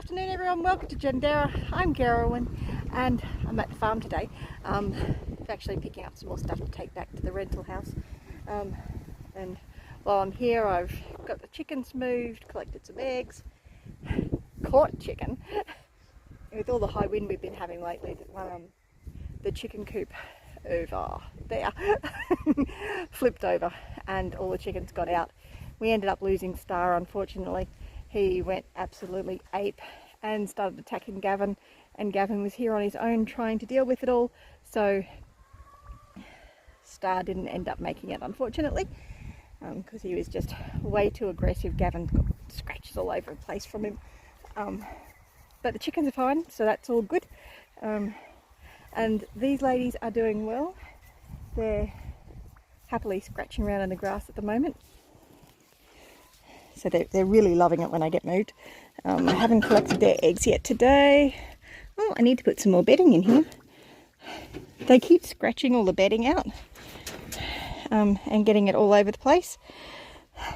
afternoon everyone, welcome to Janderra. I'm Gerwin and I'm at the farm today. Actually picking up some more stuff to take back to the rental house. And while I'm here I've got the chickens moved, collected some eggs, caught chicken. With all the high wind we've been having lately, the chicken coop over there flipped over and all the chickens got out. We ended up losing Star, unfortunately. He went absolutely ape and started attacking Gavin, and Gavin was here on his own trying to deal with it all, so Star didn't end up making it, unfortunately, because he was just way too aggressive. Gavin got scratches all over the place from him, but the chickens are fine, so that's all good. And these ladies are doing well. They're happily scratching around in the grass at the moment. So they're really loving it when I get moved. I haven't collected their eggs yet today. Oh, I need to put some more bedding in here. They keep scratching all the bedding out and getting it all over the place,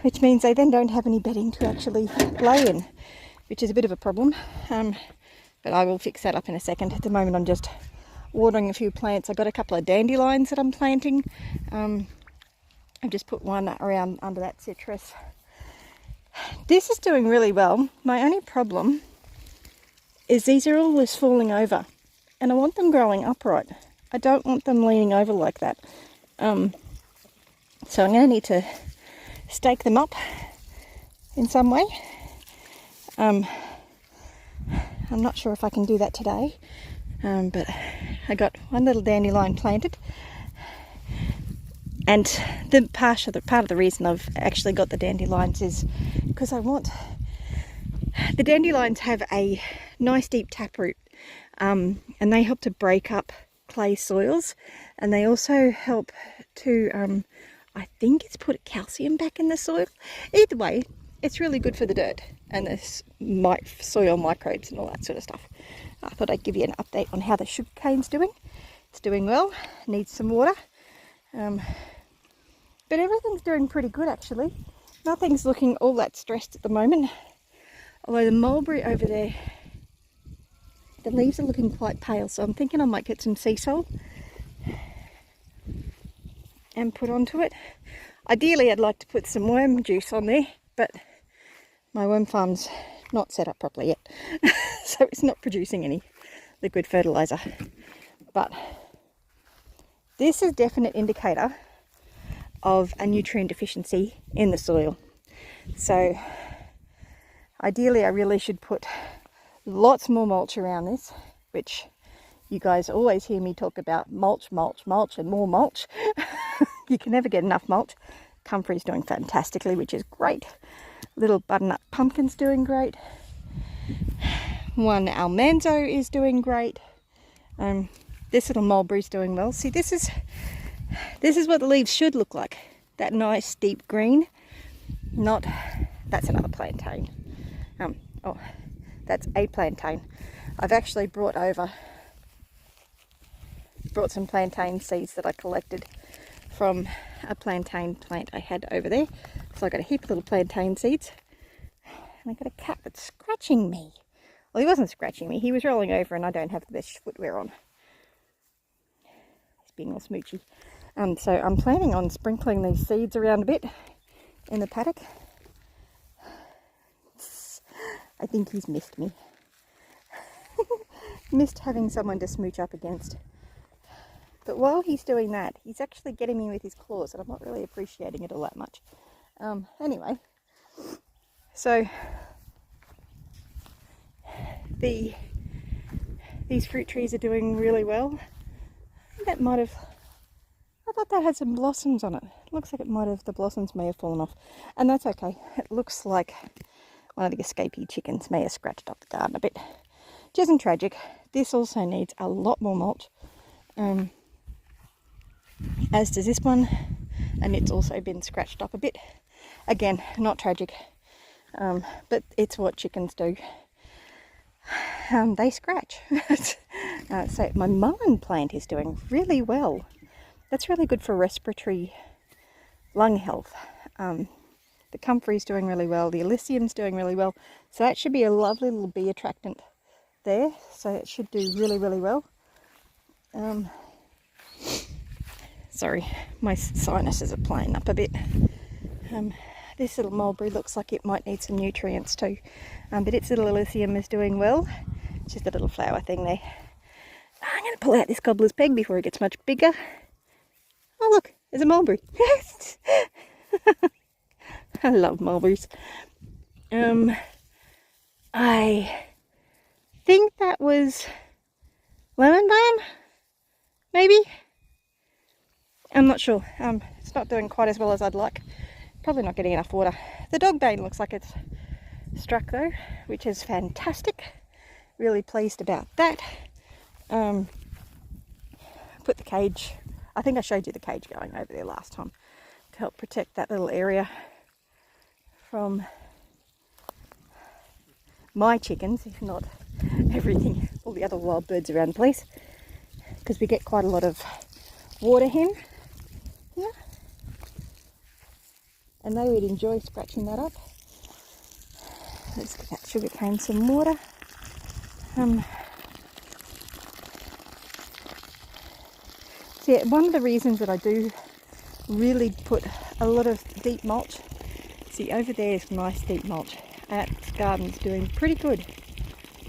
which means they then don't have any bedding to actually lay in, which is a bit of a problem. But I will fix that up in a second. At the moment I'm just watering a few plants. I've got a couple of dandelions that I'm planting. I've just put one around under that citrus. This is doing really well. My only problem is these are always falling over, and I want them growing upright. I don't want them leaning over like that. So I'm going to need to stake them up in some way. I'm not sure if I can do that today, but I got one little dandelion planted. And the part of the reason I've actually got the dandelions is because I want the dandelions have a nice deep taproot, and they help to break up clay soils, and they also help to I think it's put calcium back in the soil. Either way, it's really good for the dirt and the soil microbes and all that sort of stuff. I thought I'd give you an update on how the sugarcane's doing. It's doing well, needs some water. But everything's doing pretty good actually. Nothing's looking all that stressed at the moment. Although the mulberry over there, the leaves are looking quite pale, so I'm thinking I might get some sea salt and put onto it. Ideally I'd like to put some worm juice on there, but my worm farm's not set up properly yet. So it's not producing any liquid fertilizer. But this is a definite indicator of a nutrient deficiency in the soil. So ideally I really should put lots more mulch around this, which you guys always hear me talk about: mulch, mulch, mulch and more mulch. You can never get enough mulch. Comfrey's doing fantastically, which is great. Little butternut pumpkin's doing great. One almanzo is doing great. This little mulberry's doing well. See, this is what the leaves should look like. That nice deep green. That's another plantain. That's a plantain. I've actually brought some plantain seeds that I collected from a plantain plant I had over there. So I got a heap of little plantain seeds. And I got a cat that's scratching me. Well, he wasn't scratching me. He was rolling over, and I don't have the best footwear on. He's being all smoochy. So I'm planning on sprinkling these seeds around a bit in the paddock. I think he's missed me. Missed having someone to smooch up against. But while he's doing that, he's actually getting me with his claws, and I'm not really appreciating it all that much. Anyway, so these fruit trees are doing really well. I thought that had some blossoms on it. It looks like the blossoms may have fallen off. And that's okay. It looks like one of the escapee chickens may have scratched up the garden a bit. Which isn't tragic. This also needs a lot more mulch. As does this one. And it's also been scratched up a bit. Again, not tragic. But it's what chickens do. They scratch. So my mullein plant is doing really well. That's really good for respiratory lung health. The comfrey's doing really well. The Elysium's doing really well. So that should be a lovely little bee attractant there. So it should do really, really well. Sorry, my sinuses are playing up a bit. This little mulberry looks like it might need some nutrients too. But its little Elysium is doing well. It's just a little flower thing there. I'm going to pull out this cobbler's peg before it gets much bigger. Oh look, there's a mulberry. I love mulberries. I think that was lemon balm, maybe? I'm not sure. It's not doing quite as well as I'd like. Probably not getting enough water. The dog bane looks like it's struck though, which is fantastic. Really pleased about that. Put the cage, I think I showed you the cage going over there last time to help protect that little area from my chickens, if not everything, all the other wild birds around the place, because we get quite a lot of water hen here, and they would enjoy scratching that up. Let's give that sugar cane some water. So yeah, one of the reasons that I do really put a lot of deep mulch, see over there is nice deep mulch. That garden's doing pretty good.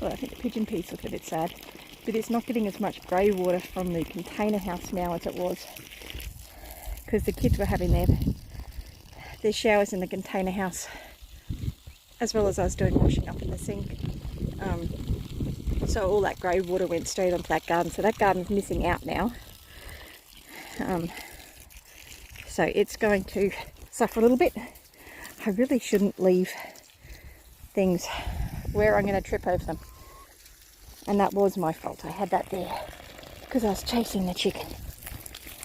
Well, I think the pigeon peas look a bit sad, but it's not getting as much grey water from the container house now as it was, because the kids were having their showers in the container house, as well as I was doing washing up in the sink. So all that grey water went straight onto that garden, so that garden's missing out now. So it's going to suffer a little bit. I really shouldn't leave things where I'm going to trip over them, and that was my fault. I had that there because I was chasing the chicken.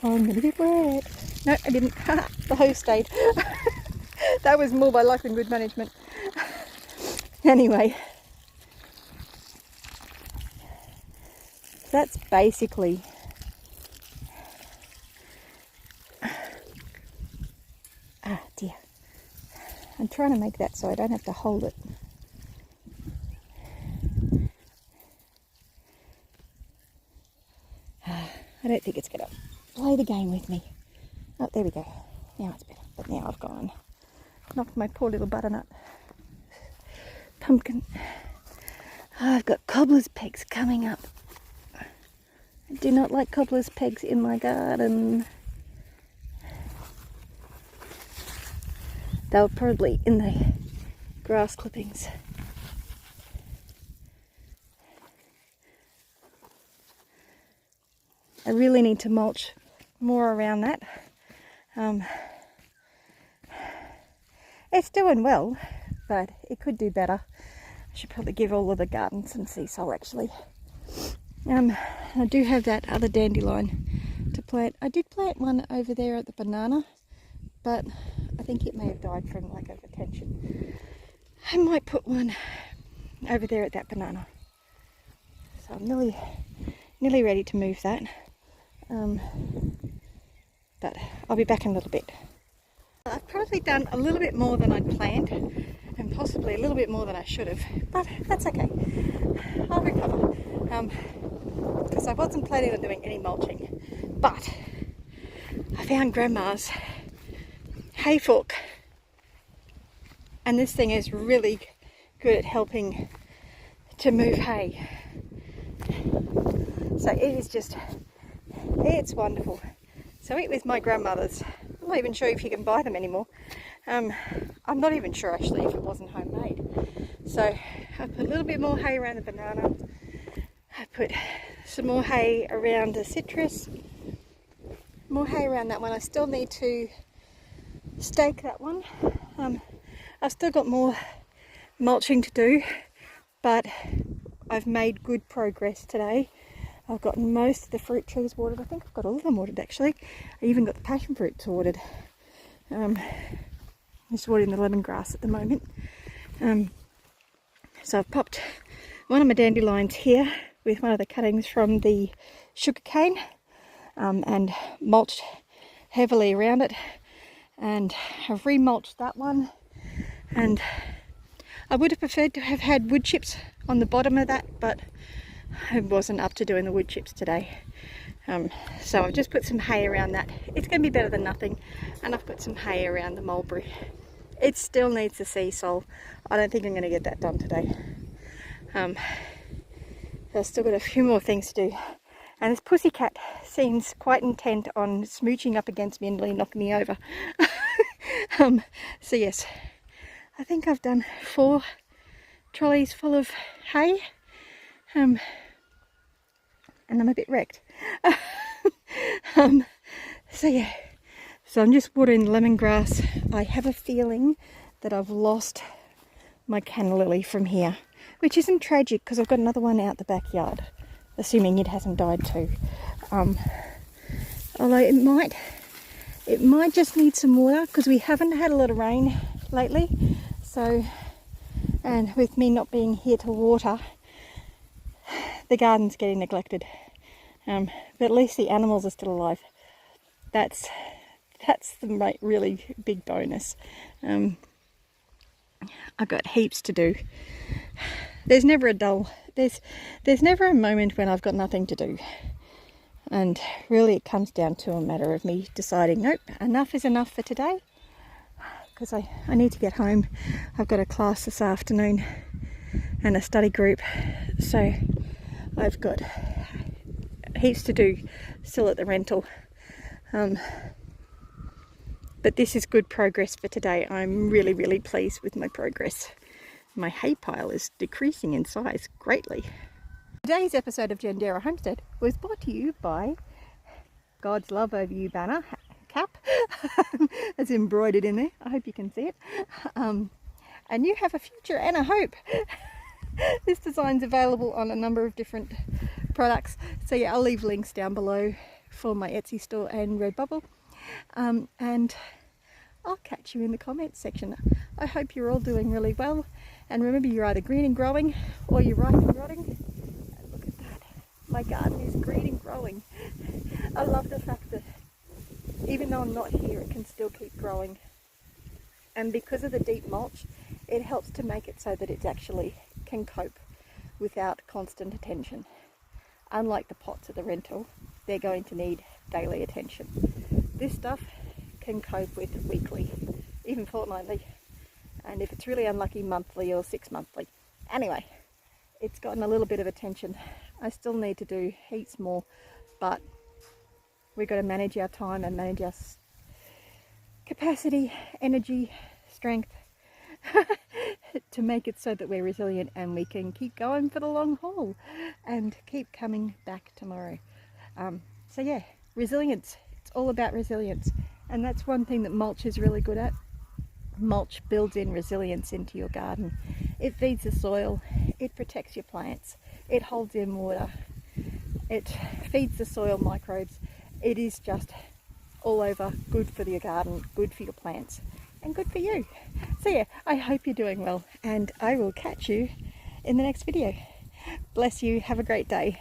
Oh, I'm going to get wet. No, I didn't. The hose stayed. That was more by luck than good management. Anyway, that's basically dear. I'm trying to make that so I don't have to hold it. I don't think it's going to play the game with me. Oh, there we go. Now it's better. But now I've gone. Knocked my poor little butternut pumpkin. I've got cobbler's pegs coming up. I do not like cobbler's pegs in my garden. They were probably in the grass clippings. I really need to mulch more around that. It's doing well, but it could do better. I should probably give all of the garden some sea salt actually. I do have that other dandelion to plant. I did plant one over there at the banana, but I think it may have died from lack of attention. I might put one over there at that banana. So I'm nearly ready to move that. But I'll be back in a little bit. I've probably done a little bit more than I'd planned, and possibly a little bit more than I should have, but that's okay. I'll recover. Because I wasn't planning on doing any mulching, but I found Grandma's hay fork, and this thing is really good at helping to move hay. So it is just, it's wonderful. So it was my grandmother's. I'm not even sure if you can buy them anymore. I'm not even sure actually if it wasn't homemade. So I put a little bit more hay around the banana. I put some more hay around the citrus. More hay around that one. I still need to stake that one. I've still got more mulching to do, but I've made good progress today. I've gotten most of the fruit trees watered. I think I've got all of them watered actually. I even got the passion fruits watered. I'm just watering the lemongrass at the moment. So I've popped one of my dandelions here with one of the cuttings from the sugar cane, and mulched heavily around it. And I've remulched that one And I would have preferred to have had wood chips on the bottom of that, but I wasn't up to doing the wood chips today. So I've just put some hay around that. It's going to be better than nothing. And I've put some hay around the mulberry. It still needs the sea sole. I don't think I'm going to get that done today. I've still got a few more things to do. And this pussycat seems quite intent on smooching up against me and nearly knocking me over. So yes, I think I've done 4 trolleys full of hay. And I'm a bit wrecked. So yeah, so I'm just watering lemongrass. I have a feeling that I've lost my canna lily from here, which isn't tragic because I've got another one out the backyard, assuming it hasn't died too. Although it might just need some water because we haven't had a lot of rain lately. So, and with me not being here to water, the garden's getting neglected. But at least the animals are still alive. That's the really big bonus. I've got heaps to do. There's never there's never a moment when I've got nothing to do. And really it comes down to a matter of me deciding, nope, enough is enough for today. Because I need to get home. I've got a class this afternoon and a study group. So I've got heaps to do still at the rental. But this is good progress for today. I'm really, really pleased with my progress. My hay pile is decreasing in size greatly. Today's episode of Janderra Homestead was brought to you by God's Love Over You banner cap. It's embroidered in there. I hope you can see it. And you have a future and a hope. This design's available on a number of different products. So yeah, I'll leave links down below for my Etsy store and Redbubble. And I'll catch you in the comments section. I hope you're all doing really well. And remember, you're either green and growing or you're ripe and rotting. And look at that. My garden is green and growing. I love the fact that even though I'm not here, it can still keep growing. And because of the deep mulch, it helps to make it so that it actually can cope without constant attention. Unlike the pots at the rental, they're going to need daily attention. This stuff can cope with weekly, even fortnightly, and if it's really unlucky, monthly or 6 monthly. Anyway, it's gotten a little bit of attention. I still need to do heaps more, but we've got to manage our time and manage our capacity, energy, strength to make it so that we're resilient and we can keep going for the long haul and keep coming back tomorrow. So yeah, resilience. It's all about resilience, and that's one thing that mulch is really good at. Mulch builds in resilience into your garden. It feeds the soil, it protects your plants, it holds in water, it feeds the soil microbes. It is just all over good for your garden, good for your plants, and good for you. So yeah, I hope you're doing well, and I will catch you in the next video. Bless you, have a great day.